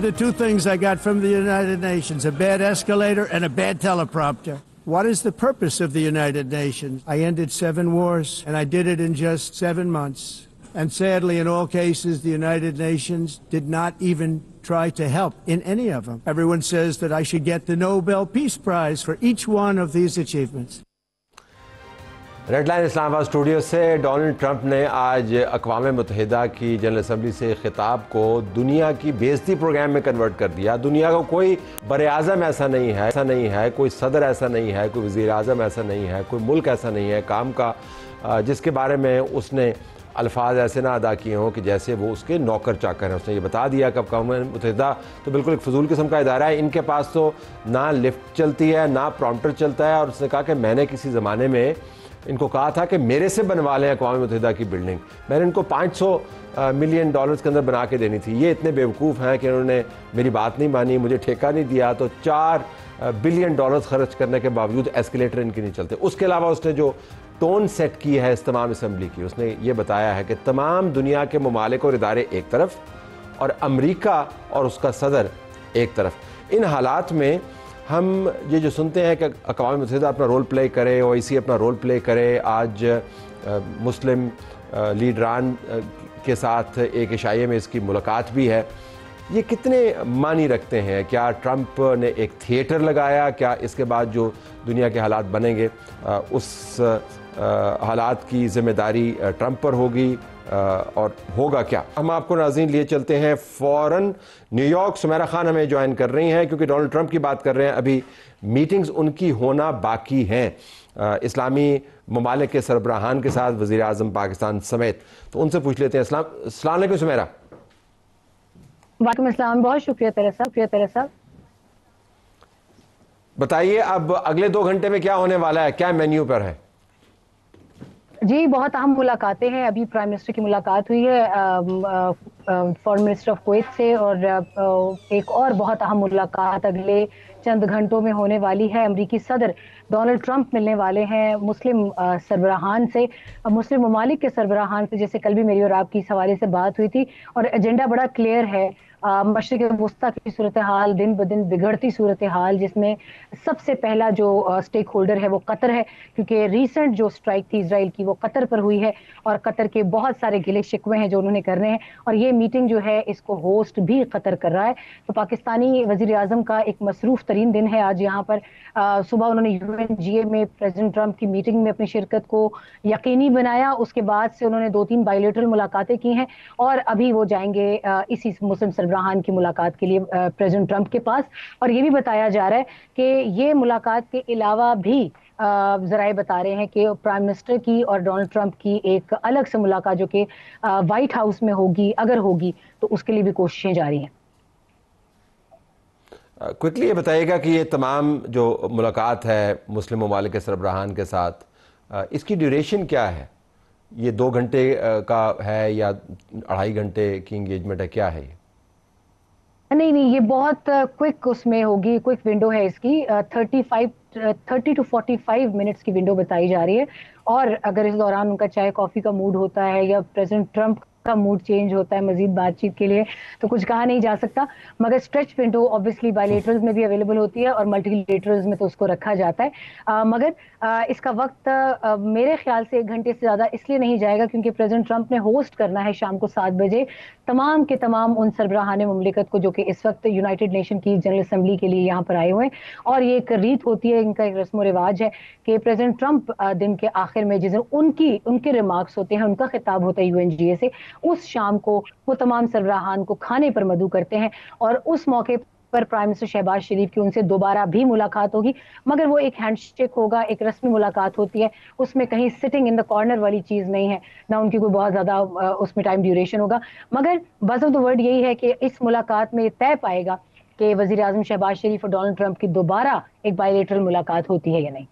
The two things I got from the United Nations, a bad escalator and a bad teleprompter. What is the purpose of the United Nations? I ended 7 wars, and I did it in just 7 months. And sadly, in all cases, the United Nations did not even try to help in any of them. Everyone says that I should get the Nobel Peace Prize for each one of these achievements. Red line Islamabad studio سے Donald Trump نے آج اقوام متحدہ کی general assembly سے خطاب کو دنیا کی بے عزتی پروگرام میں کنورٹ کر دیا. دنیا کا کوئی بر اعظم ایسا نہیں ہے, کوئی صدر ایسا نہیں ہے, کوئی وزیر اعظم ایسا نہیں ہے, کوئی ملک ایسا نہیں ہے کام کا جس کے بارے میں اس نے الفاظ ایسے نہ ادا کیے ہوں کہ جیسے وہ اس کے نوکر چاکر ہیں. اس نے یہ بتا دیا کہ اقوام متحدہ تو بالکل ایک فضول قسم کا ادارہ ہے, ان کے پاس تو نہ لفٹ چلتی ہے نہ پرومپٹر چلتا ہے. اور اس نے کہا کہ میں نے کسی زمانے میں ان کو کہا تھا کہ میرے سے بنوا لیں اقوام متحدہ کی بلڈنگ, میں نے ان کو $500 ملین کے اندر بنا کے دینی تھی. یہ اتنے بیوقوف ہیں کہ انہوں نے میری بات نہیں مانی, مجھے ٹھیکہ نہیں دیا, تو $4 بلین خرچ کرنے کے باوجود ایسکیلیٹر ان کے نہیں چلتے. اس کے علاوہ اس نے جو ٹون سیٹ کی ہے اس تمام اسمبلی کی, اس نے یہ بتایا ہے کہ تمام دنیا کے ممالک اور ادارے ایک طرف اور امریکہ اور اس کا صدر ایک طرف. ان حالات میں ہم یہ جو سنتے ہیں کہ اقوام متحدہ اپنا رول پلے کرے, OIC اپنا رول پلے کرے, آج مسلم لیڈران کے ساتھ ایک عشائیے میں اس کی ملاقات بھی ہے, یہ کتنے معنی رکھتے ہیں؟ کیا ٹرمپ نے ایک تھیٹر لگایا؟ کیا اس کے بعد جو دنیا کے حالات بنیں گے اس حالات کی ذمہ داری ٹرمپ پر ہوگی اور ہوگا کیا؟ ہم آپ کو ناظرین لیے چلتے ہیں فوراً نیو یارک. سمیرہ خان ہمیں جوائن کر رہی ہیں کیونکہ ڈونلڈ ٹرمپ کی بات کر رہے ہیں, ابھی میٹنگز ان کی ہونا باقی ہیں اسلامی ممالک کے سربراہان کے ساتھ, وزیر اعظم پاکستان سمیت. تو ان سے پوچھ لیتے ہیں. السلام علیکم سمیرہ. وعلیکم السلام, بہت شکریہ تیرا صاحب. بتائیے اب اگلے 2 گھنٹے میں کیا ہونے والا ہے, کیا مینیو پر ہے؟ جی بہت اہم ملاقاتیں ہیں. ابھی پرائم منسٹر کی ملاقات ہوئی ہے فارن منسٹر آف کویت سے, اور ایک اور بہت اہم ملاقات اگلے چند گھنٹوں میں ہونے والی ہے. امریکی صدر ڈونلڈ ٹرمپ ملنے والے ہیں مسلم سربراہان سے, مسلم ممالک کے سربراہان سے, جیسے کل بھی میری اور آپ کی اس حوالے سے بات ہوئی تھی. اور ایجنڈا بڑا کلیئر ہے. مشرق وسطیٰ کی صورتحال دن بدن بگڑتی صورتحال, جس میں سب سے پہلا جو سٹیک ہولڈر ہے وہ قطر ہے, کیونکہ ریسنٹ جو سٹرائک تھی اسرائیل کی وہ قطر پر ہوئی ہے, اور قطر کے بہت سارے گلے شکوے ہیں جو انہوں نے کرنے ہیں, اور یہ میٹنگ جو ہے اس کو ہوسٹ بھی قطر کر رہا ہے. تو پاکستانی وزیر اعظم کا ایک مصروف ترین دن ہے آج یہاں پر. صبح انہوں نے UNGA میں پریزیڈنٹ ٹرمپ کی میٹنگ میں اپنی شرکت کو یقینی بنایا. اس کے بعد سے انہوں نے 2-3 بائیلیٹرل ملاقاتیں کی ہیں, اور ابھی وہ جائیں گے اسی مسلم سربراہان کی ملاقات کے لیے پریزیڈنٹ ٹرمپ کے پاس. اور یہ بھی بتایا جا رہا ہے کہ یہ ملاقات کے علاوہ بھی ذرائع بتا رہے ہیں کہ پرائم منسٹر کی اور ڈونلڈ ٹرمپ کی ایک الگ سے ملاقات جو کہ وائٹ ہاؤس میں ہوگی, اگر ہوگی تو اس کے لیے بھی کوششیں جاری ہیں. کوئکلی یہ بتائیے گا کہ یہ تمام جو ملاقات ہے مسلم ممالک کے سربراہان کے ساتھ, اس کی ڈیوریشن کیا ہے؟ یہ 2 گھنٹے کا ہے یا 2.5 گھنٹے کی انگیجمنٹ ہے, کیا ہے یہ؟ نہیں, یہ بہت کوئک اس میں ہوگی, کوئک ونڈو ہے اس کی. 30 to 45 منٹس کی ونڈو بتائی جا رہی ہے. اور اگر اس دوران ان کا چائے کافی کا موڈ ہوتا ہے یا پریزیڈنٹ ٹرمپ کا موڈ چینج ہوتا ہے مزید بات چیت کے لیے, تو کچھ کہا نہیں جا سکتا. مگر اسٹریچ ونڈو اوبویسلی بائیلیٹرلز میں بھی اویلیبل ہوتی ہے اور ملٹی لیٹرلز میں تو اس کو رکھا جاتا ہے. مگر اس کا وقت میرے خیال سے 1 گھنٹے سے زیادہ اس لیے نہیں جائے گا کیونکہ پریزیڈنٹ ٹرمپ نے ہوسٹ کرنا ہے شام کو 7 بجے تمام کے تمام ان سربراہان مملکت کو جو کہ اس وقت یونائٹڈ نیشن کی جنرل اسمبلی کے لیے یہاں پر آئے ہوئے ہیں. اور یہ ایک ریت ہوتی ہے, ان کا ایک رسم و رواج ہے کہ پریزیڈنٹ ٹرمپ دن کے آخر میں جس دن ان کے ریمارکس ہوتے ہیں, ان کا خطاب ہوتا ہے UNGA سے, اس شام کو وہ تمام سربراہان کو کھانے پر مدعو کرتے ہیں. اور اس موقع پر پرائم منسٹر شہباز شریف کی ان سے دوبارہ بھی ملاقات ہوگی, مگر وہ ایک ہینڈ شیک ہوگا, ایک رسمی ملاقات ہوتی ہے, اس میں کہیں سٹنگ ان دا کارنر والی چیز نہیں ہے, نہ ان کی کوئی بہت زیادہ اس میں ٹائم ڈیوریشن ہوگا. مگر بز آف دا ورڈ یہی ہے کہ اس ملاقات میں طے پائے گا کہ وزیر اعظم شہباز شریف اور ڈونلڈ ٹرمپ کی دوبارہ ایک بائیلیٹرل ملاقات ہوتی ہے یا نہیں.